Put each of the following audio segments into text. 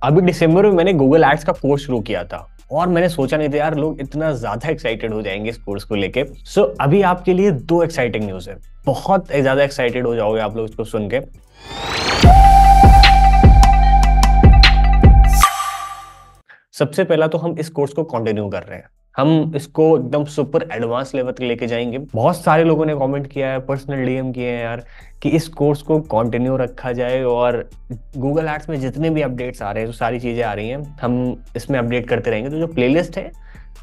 अभी दिसंबर में मैंने गूगल एड्स का कोर्स शुरू किया था और मैंने सोचा नहीं था यार लोग इतना ज्यादा एक्साइटेड हो जाएंगे इस कोर्स को लेके। सो अभी आपके लिए दो एक्साइटिंग न्यूज है, बहुत ज्यादा एक्साइटेड हो जाओगे आप लोग इसको सुन के। सबसे पहला तो हम इस कोर्स को कंटिन्यू कर रहे हैं, हम इसको एकदम सुपर एडवांस लेवल तक लेके जाएंगे। बहुत सारे लोगों ने कमेंट किया है, पर्सनल डीएम किए हैं यार कि इस कोर्स को कंटिन्यू रखा जाए और गूगल एड्स में जितने भी अपडेट्स आ रहे हैं, जो सारी चीजें आ रही हैं, हम इसमें अपडेट करते रहेंगे। तो जो प्लेलिस्ट है,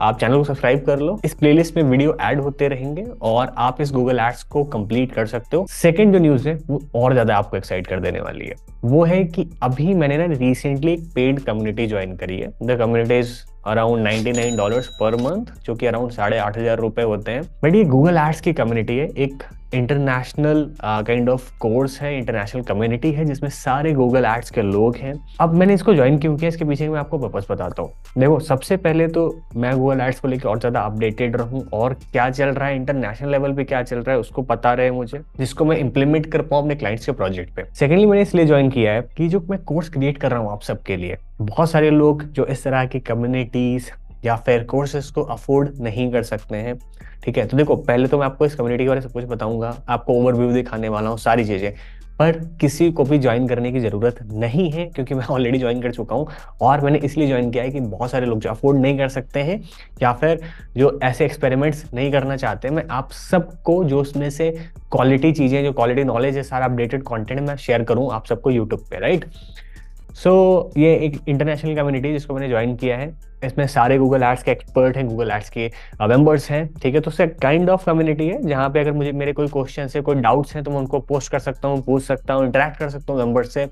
आप चैनल को सब्सक्राइब कर लो, इस प्लेलिस्ट में वीडियो ऐड होते रहेंगे और आप इस गूगल एड्स को कंप्लीट कर सकते हो। सेकंड जो न्यूज है वो और ज्यादा आपको एक्साइट कर देने वाली है, वो है कि अभी मैंने ना रिसेंटली एक पेड कम्युनिटी ज्वाइन करी है। The community is around $99 per month, जो कि अराउंड 8,500 रुपए होते हैं। बट ये गूगल एड्स की कम्युनिटी है, एक इंटरनेशनल काइंड ऑफ कोर्स है, इंटरनेशनल कम्युनिटी है जिसमें सारे गूगल एड्स के लोग हैं। अब मैंने इसको ज्वाइन क्यों किया, इसके पीछे मैं आपको पर्पस बताता हूँ। देखो, सबसे पहले तो मैं गूगल एड्स को लेकर और ज्यादा अपडेटेड रहूं और क्या चल रहा है इंटरनेशनल लेवल पे, क्या चल रहा है उसको पता रहे मुझे, जिसको मैं इंप्लीमेंट कर पाऊँ अपने क्लाइंट्स के प्रोजेक्ट पे। सेकेंडली मैंने इसलिए ज्वाइन किया है कि जो मैं कोर्स क्रिएट कर रहा हूँ आप सबके लिए, बहुत सारे लोग जो इस तरह की कम्युनिटीज या फिर कोर्सेज को अफोर्ड नहीं कर सकते हैं। ठीक है, तो देखो, पहले तो मैं आपको इस कम्युनिटी के बारे में सब कुछ बताऊंगा, आपको ओवरव्यू दिखाने वाला हूँ सारी चीजें, पर किसी को भी ज्वाइन करने की जरूरत नहीं है क्योंकि मैं ऑलरेडी ज्वाइन कर चुका हूँ। और मैंने इसलिए ज्वाइन किया है कि बहुत सारे लोग जो अफोर्ड नहीं कर सकते हैं या फिर जो ऐसे एक्सपेरिमेंट्स नहीं करना चाहते, मैं आप सबको जो उसमें से क्वालिटी चीजें, जो क्वालिटी नॉलेज है, सारा अपडेटेड कंटेंट मैं शेयर करूँ आप सबको यूट्यूब पे, राइट। सो ये एक इंटरनेशनल कम्युनिटी जिसको मैंने ज्वाइन किया है, इसमें सारे गूगल एड्स के एक्सपर्ट हैं, गूगल एड्स के मेंबर्स हैं। ठीक है, तो उससे काइंड ऑफ कम्युनिटी है जहाँ पे अगर मुझे मेरे कोई क्वेश्चन है, कोई डाउट्स हैं, तो मैं उनको पोस्ट कर सकता हूँ, पूछ सकता हूँ, इंटरेक्ट कर सकता हूँ मेंबर्स से।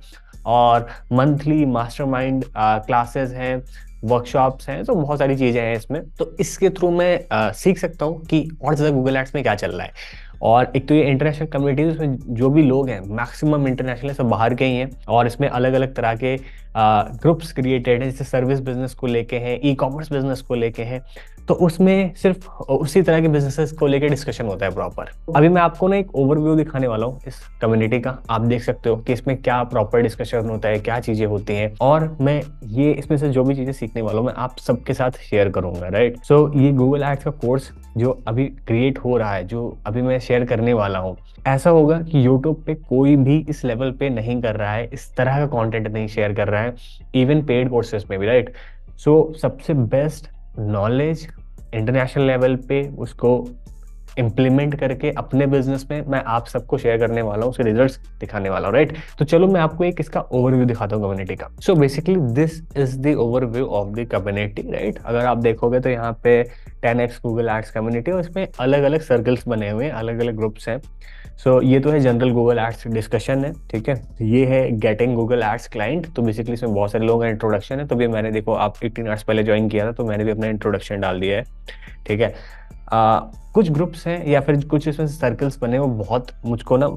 और मंथली मास्टरमाइंड क्लासेस हैं, वर्कशॉप्स हैं, तो बहुत सारी चीज़ें हैं इसमें। तो इसके थ्रू मैं सीख सकता हूँ कि और ज़्यादा गूगल एड्स में क्या चल रहा है। और एक तो ये इंटरनेशनल कम्युनिटी, उसमें जो भी लोग हैं मैक्सिमम इंटरनेशनल सब बाहर के ही हैं और इसमें अलग अलग तरह के ग्रुप्स क्रिएटेड हैं, जैसे सर्विस बिजनेस को लेके हैं, ई कॉमर्स बिजनेस को लेके हैं। तो उसमें सिर्फ उसी तरह के बिजनेसेस को लेके डिस्कशन होता है प्रॉपर। अभी मैं आपको ना एक ओवरव्यू दिखाने वाला हूँ इस कम्युनिटी का, आप देख सकते हो कि इसमें क्या प्रॉपर डिस्कशन होता है, क्या चीजें होती हैं, और मैं ये इसमें से जो भी चीजें सीखने वाला हूँ मैं आप सबके साथ शेयर करूंगा, राइट। सो ये गूगल एड्स का कोर्स जो अभी क्रिएट हो रहा है, जो अभी मैं शेयर करने वाला हूँ, ऐसा होगा कि यूट्यूब पे कोई भी इस लेवल पे नहीं कर रहा है, इस तरह का कंटेंट नहीं शेयर कर रहा है, इवन पेड कोर्सेज में भी, राइट। सो सबसे बेस्ट नॉलेज इंटरनेशनल लेवल पे उसको इम्प्लीमेंट करके अपने बिजनेस में मैं आप सबको शेयर करने वाला हूँ, उसके रिजल्ट्स दिखाने वाला हूँ, राइट। तो चलो मैं आपको एक इसका ओवरव्यू दिखाता हूँ कम्युनिटी का। So basically this is the overview of the community, right. अगर आप देखोगे तो यहाँ पे 10x गूगल एड्स कम्युनिटी और इसमें अलग अलग सर्कल्स बने हुए हैं, अलग अलग ग्रुप्स हैं। सो ये तो है जनरल गूगल एड्स डिस्कशन है, ठीक है। ये है गेटिंग गूगल एड्स क्लाइंट, तो बेसिकली इसमें बहुत सारे लोगों का इंट्रोडक्शन है। तो भी मैंने, देखो, आप 18 आवर्स पहले ज्वाइन किया था तो मैंने भी अपना इंट्रोडक्शन डाल दिया है, ठीक है। कुछ ग्रुप्स हैं या फिर कुछ इसमें सर्कल्स बने, वो बहुत मुझको ना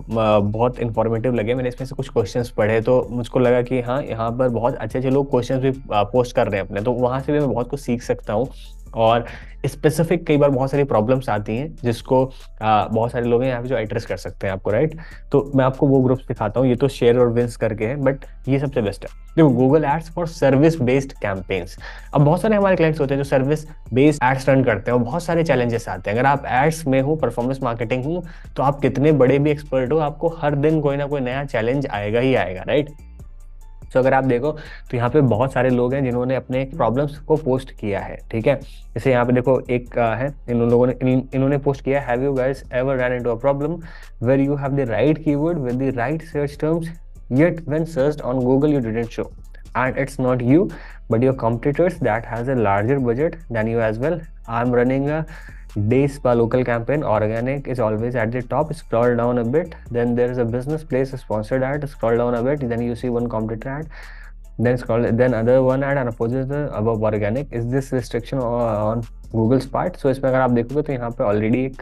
बहुत इंफॉर्मेटिव लगे। मैंने इसमें से कुछ क्वेश्चंस पढ़े तो मुझको लगा कि हाँ, यहाँ पर बहुत अच्छे अच्छे लोग क्वेश्चंस भी पोस्ट कर रहे हैं अपने, तो वहाँ से भी मैं बहुत कुछ सीख सकता हूँ। और स्पेसिफिक कई बार बहुत सारी प्रॉब्लम्स आती हैं जिसको बहुत सारे लोग हैं यहाँ पे जो एड्रेस कर सकते हैं आपको, राइट। तो मैं आपको वो ग्रुप्स दिखाता हूँ, ये तो शेयर और विंस करके है, बट ये सबसे बेस्ट है। देखो, Google ads for service based campaigns. अब बहुत सारे हमारे क्लाइंट्स होते हैं जो सर्विस बेस्ड एड्स रन करते हैं और बहुत सारे चैलेंजेस आते हैं। अगर आप एड्स में हो, परफॉर्मेंस मार्केटिंग हो, तो आप कितने बड़े भी एक्सपर्ट हो, आपको हर दिन कोई ना कोई नया चैलेंज आएगा ही आएगा, राइट। तो अगर आप देखो तो यहाँ पे बहुत सारे लोग हैं जिन्होंने अपने प्रॉब्लम्स को पोस्ट किया है, ठीक है। जैसे यहाँ पे देखो एक है, इन लोगों ने इन्होंने पोस्ट किया, have you guys ever run into a problem where you have the right keyword with the right search terms yet when searched on Google you didn't show, and it's not you but your competitors that has a larger budget than you as well. I'm running a day spa local campaign, organic is always at the top, scroll down a bit, then there is a business place sponsored ad, scroll down a bit, then you see one competitor ad, then other one ad and opposes the above organic. Is this restriction on Google's part? So इसमें अगर आप देखोगे तो यहाँ पे already एक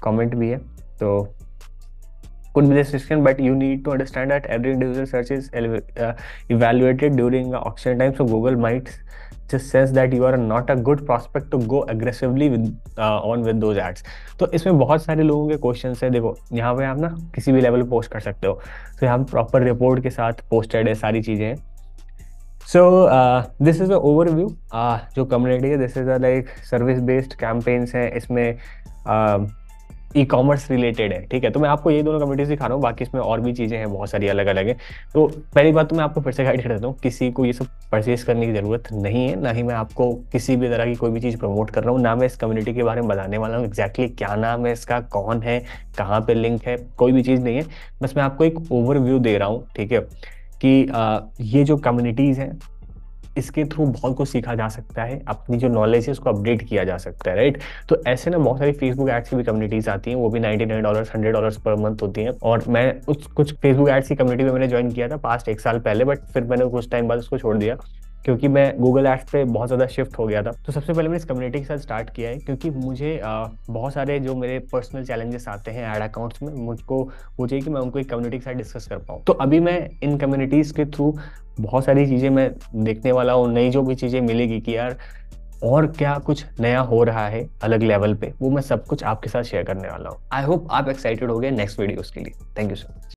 comment भी है, तो could be the restriction, but you need to understand that every individual search is evaluated during auction time, so Google might just sense that you are not a good prospect to go aggressively with those ads. तो इसमें बहुत सारे लोगों के questions है। देखो, यहाँ पे आप ना किसी भी लेवल पे पोस्ट कर सकते हो, तो यहाँ पे प्रॉपर रिपोर्ट के साथ पोस्टेड है, सारी चीजें हैं। So this is a overview. जो कम्युनिटी है, this is a like service based campaigns हैं, इसमें ई कॉमर्स रिलेटेड है, ठीक है। तो मैं आपको ये दोनों कम्युनिटीज दिखा रहा हूँ, बाकी इसमें और भी चीज़ें हैं बहुत सारी अलग अलग है। तो पहली बात तो मैं आपको फिर से गाइड कर देता हूँ, किसी को ये सब परचेज करने की ज़रूरत नहीं है, ना ही मैं आपको किसी भी तरह की कोई भी चीज़ प्रमोट कर रहा हूँ, ना मैं इस कम्युनिटी के बारे में बताने वाला हूँ एग्जैक्टली क्या नाम है इसका, कौन है, कहाँ पे लिंक है, कोई भी चीज़ नहीं है। बस मैं आपको एक ओवरव्यू दे रहा हूँ, ठीक है, कि ये जो कम्युनिटीज़ हैं इसके थ्रू बहुत कुछ सीखा जा सकता है, अपनी जो नॉलेज है उसको अपडेट किया जा सकता है, राइट। तो ऐसे ना बहुत सारी फेसबुक एड्स की भी कम्युनिटीज आती हैं, वो भी $99 $100 पर मंथ होती हैं। और मैं उस कुछ फेसबुक एड्स की कम्युनिटी में मैंने ज्वाइन किया था पास्ट 1 साल पहले, बट फिर मैंने कुछ टाइम बाद उसको छोड़ दिया क्योंकि मैं गूगल एड्स पे बहुत ज़्यादा शिफ्ट हो गया था। तो सबसे पहले मैंने इस कम्युनिटी के साथ स्टार्ट किया है क्योंकि मुझे बहुत सारे जो मेरे पर्सनल चैलेंजेस आते हैं एड अकाउंट्स में, मुझको वो चाहिए कि मैं उनको एक कम्युनिटी के साथ डिस्कस कर पाऊँ। तो अभी मैं इन कम्युनिटीज़ के थ्रू बहुत सारी चीज़ें मैं देखने वाला हूँ, नई जो भी चीज़ें मिलेगी कि यार और क्या कुछ नया हो रहा है अलग लेवल पे, वो मैं सब कुछ आपके साथ शेयर करने वाला हूँ। आई होप आप एक्साइटेड हो गए नेक्स्ट वीडियोस के लिए। Thank you so much.